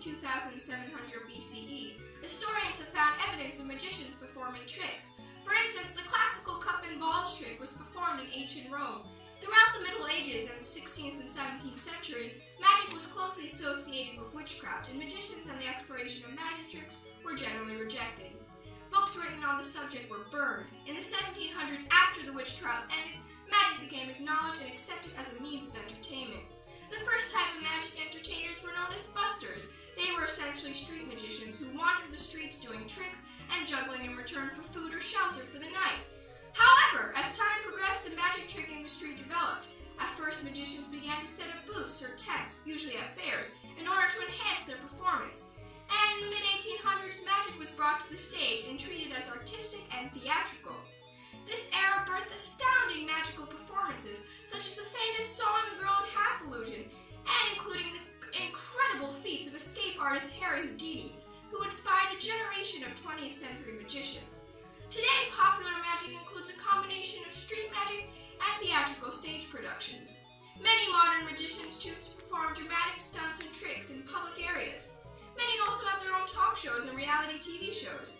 2700 BCE, historians have found evidence of magicians performing tricks. For instance, the classical cup and balls trick was performed in ancient Rome. Throughout the Middle Ages and the 16th and 17th century, magic was closely associated with witchcraft, and magicians and the exploration of magic tricks were generally rejected. Books written on the subject were burned. In the 1700s, after the witch trials ended, magic became acknowledged and accepted as a means of entertainment. The first type of magic entertainers were known as busters. They were essentially street magicians who wandered the streets doing tricks and juggling in return for food or shelter for the night. However, as time progressed, the magic trick industry developed. At first, magicians began to set up booths or tents, usually at fairs, in order to enhance their performance. And in the mid-1800s, magic was brought to the stage and treated as artistic and theatrical. This era birthed astounding magical performances, such as the famous Sawing a Girl in Half illusion, and including the incredible feats of escape artist Harry Houdini, who inspired a generation of 20th century magicians. Today, popular magic includes a combination of street magic and theatrical stage productions. Many modern magicians choose to perform dramatic stunts and tricks in public areas. Many also have their own talk shows and reality TV shows.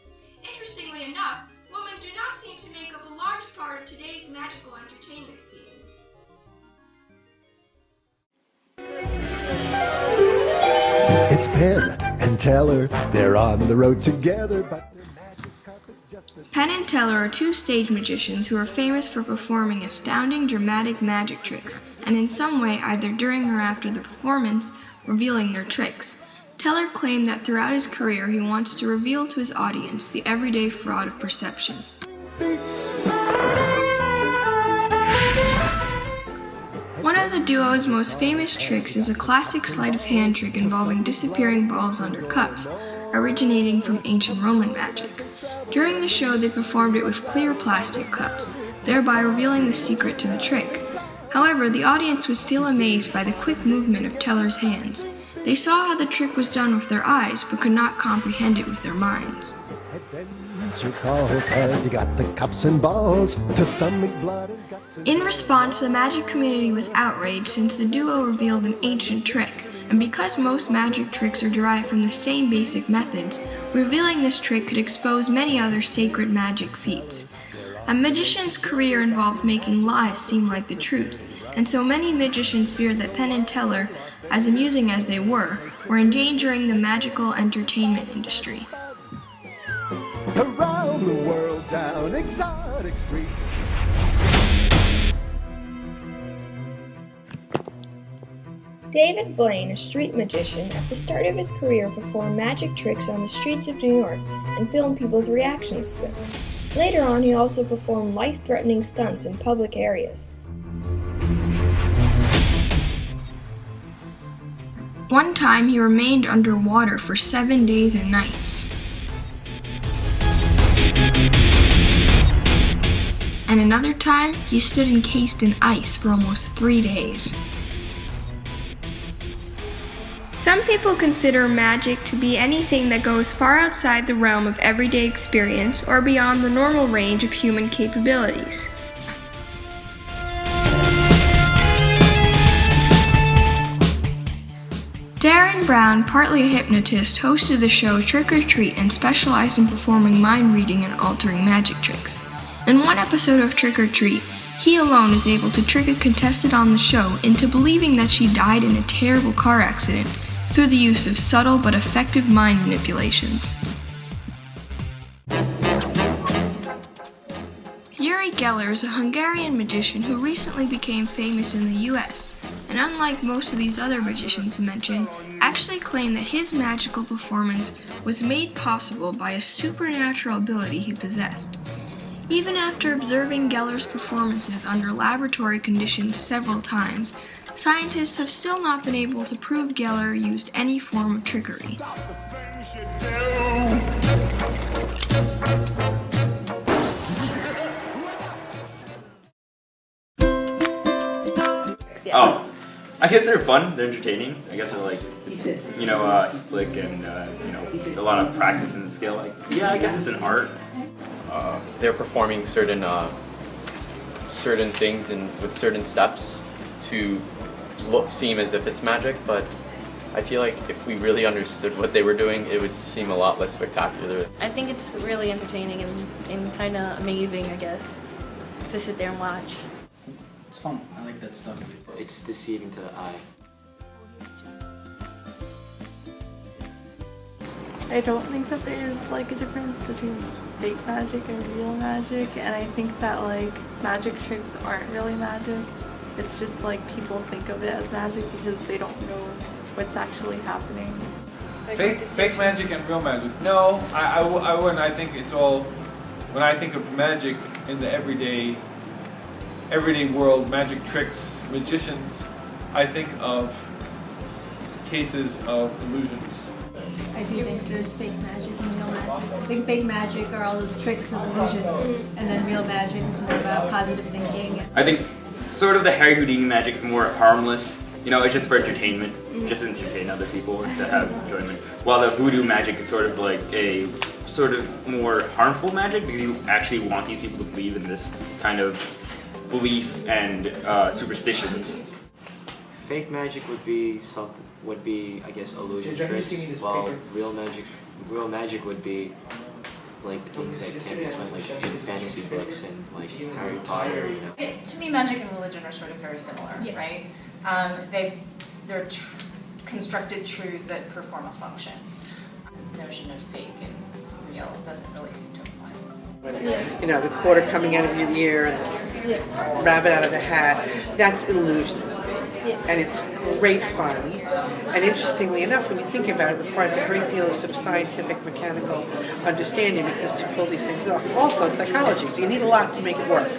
Interestingly enough, women do not seem to make up a large part of today's magical entertainment scene. It's Penn and Teller, they're on the road together, but their magic carpet's just a... Penn and Teller are two stage magicians who are famous for performing astounding dramatic magic tricks, and in some way, either during or after the performance, revealing their tricks. Teller claimed that throughout his career he wants to reveal to his audience the everyday fraud of perception. One of the duo's most famous tricks is a classic sleight of hand trick involving disappearing balls under cups, originating from ancient Roman magic. During the show, they performed it with clear plastic cups, thereby revealing the secret to the trick. However, the audience was still amazed by the quick movement of Teller's hands. They saw how the trick was done with their eyes, but could not comprehend it with their minds. In response, the magic community was outraged since the duo revealed an ancient trick, and because most magic tricks are derived from the same basic methods, revealing this trick could expose many other sacred magic feats. A magician's career involves making lies seem like the truth, and so many magicians feared that Penn and Teller, as amusing as they were endangering the magical entertainment industry. Around the world, down exotic streets. David Blaine, a street magician, at the start of his career performed magic tricks on the streets of New York and filmed people's reactions to them. Later on, he also performed life-threatening stunts in public areas. One time, he remained underwater for 7 days and nights. And another time, he stood encased in ice for almost 3 days. Some people consider magic to be anything that goes far outside the realm of everyday experience or beyond the normal range of human capabilities. Darren Brown, partly a hypnotist, hosted the show Trick or Treat and specialized in performing mind reading and altering magic tricks. In one episode of Trick or Treat, he alone is able to trick a contestant on the show into believing that she died in a terrible car accident through the use of subtle but effective mind manipulations. Uri Geller is a Hungarian magician who recently became famous in the US, and unlike most of these other magicians mentioned, actually claimed that his magical performance was made possible by a supernatural ability he possessed. Even after observing Geller's performances under laboratory conditions several times, scientists have still not been able to prove Geller used any form of trickery. Oh, I guess they're fun. They're entertaining. I guess they're like, slick and a lot of practice and skill. Like, yeah, I guess it's an art. They're performing certain things and with certain steps to seem as if it's magic, but I feel like if we really understood what they were doing, it would seem a lot less spectacular. I think it's really entertaining and kind of amazing, I guess, to sit there and watch. It's fun. I like that stuff. It's deceiving to the eye. I don't think that there's like a difference between fake magic and real magic, and I think that like magic tricks aren't really magic. It's just like people think of it as magic because they don't know what's actually happening. Fake magic and real magic. No, I wouldn't. I think it's all, when I think of magic in the everyday world, magic tricks, magicians, I think of cases of illusions. I do think there's fake magic and real magic. I think fake magic are all those tricks and illusion, and then real magic is more about positive thinking. I think sort of the Harry Houdini magic is more harmless. You know, it's just for entertainment, just to entertain other people to have enjoyment. While the voodoo magic is sort of like a sort of more harmful magic because you actually want these people to believe in this kind of belief and superstitions. Fake magic would be something. Would be, I guess, illusion tricks. While real magic would be like things that can't be explained, like in fantasy books and like Harry Potter. You know. To me, magic and religion are sort of very similar, right? They're constructed truths that perform a function. The notion of fake and real doesn't really seem to apply. You know, the quarter coming out of your ear and the rabbit out of the hat, that's illusionism. And it's great fun. And interestingly enough, when you think about it, it requires a great deal of sort of scientific, mechanical understanding because to pull these things off. Also psychology, so you need a lot to make it work.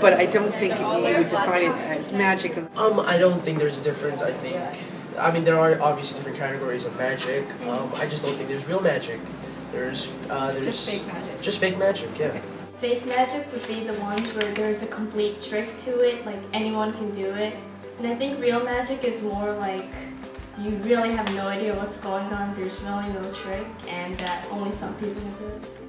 But I don't think you would define it as magic. I don't think there's a difference. I mean, there are obviously different categories of magic. I just don't think there's real magic. There's just fake magic. Just fake magic, yeah. Fake magic would be the ones where there's a complete trick to it, like anyone can do it. And I think real magic is more like you really have no idea what's going on, there's really no trick, and that only some people can do it.